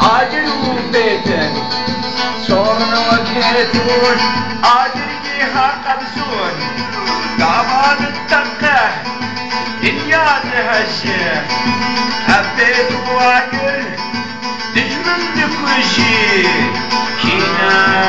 عاجلوا بيتن صورنا وجهتون عاجليها قبسون قعبان التقه إنياتها الشيخ حبيت واجر نجمن لكل شي كينا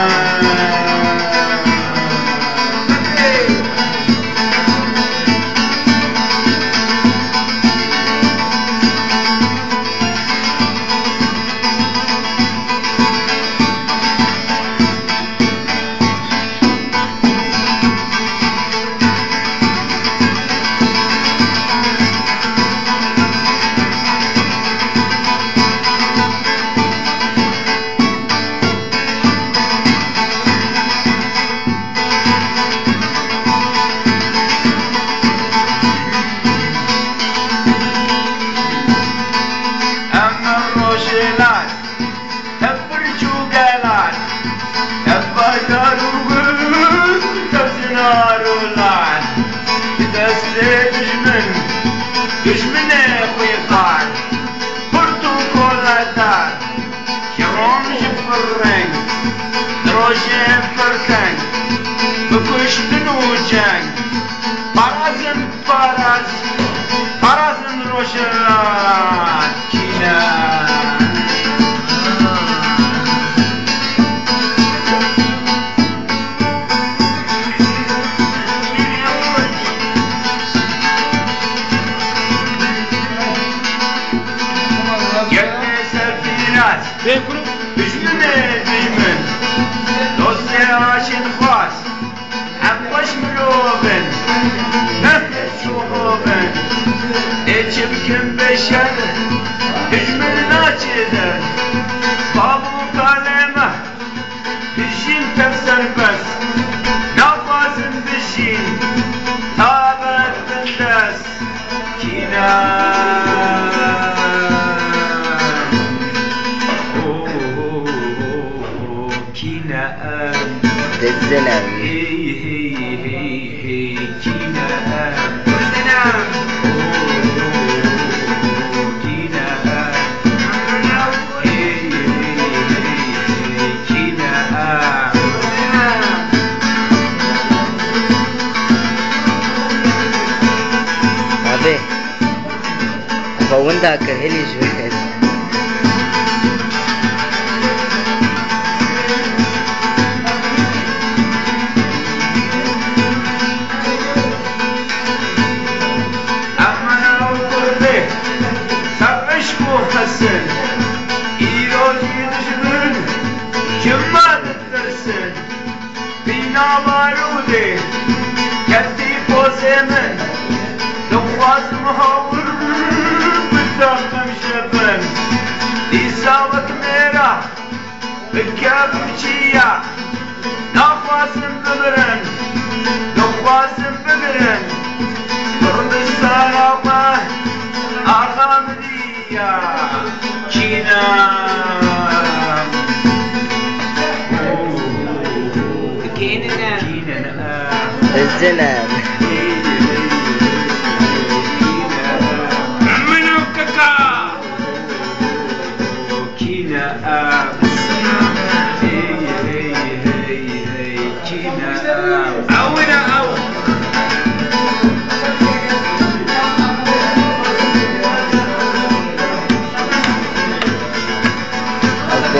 دشمنه قيقان برتقالتان شرام جفرن دروشه فرتن بكشتن وجنگ برازن برازن روشن كينا دشمن دوست عاشق خواست حقش مروبن نفس شوهوبن اچ بکن بشن دشمن ناچیدن بابو کالمه بشین تفسر بس نفاسن بشین تابت بندس کینا الزلم هي كينا الزلم كينا كينا أبي فوين ذاك هلي شوية حسن إيراني دشمن جمال الترسن بينا بارودي كتي بوزمن نواز مهاور بالدخم شبن إصابة ميرا بالكابوشية نفاسم ببرن نفاسم ببرن برد السلامة أغامدي كينا الزلم منو كاكا كينا كينا أونا أو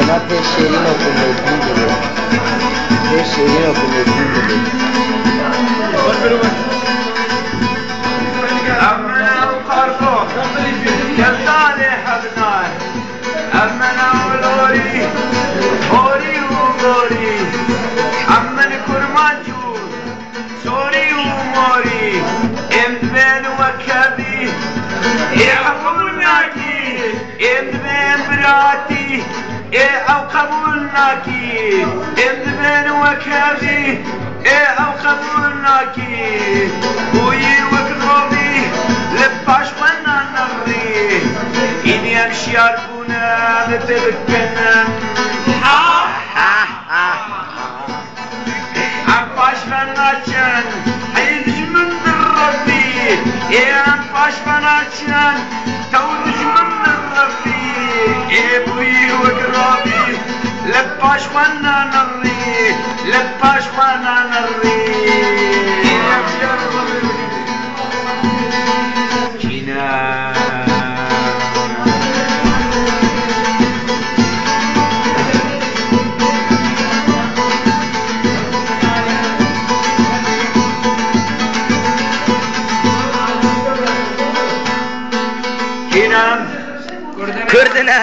ما pescerino come due pescerino come due أمنا وقرطو كالدالي حبنان أمنا ولوري هوري وغوري أمن كرمانجور سوري وموري إمبين وكبي يحقوناكي إمبين براتي أو قبولناكي إمبين وكبي أو قبولناكي وي وكروبي لباش وانا نغري إني أمشي أربونا بتبكنا عباش فناشن حيدج من الربي عباش فناشن تولج من الربي بوي Gordana.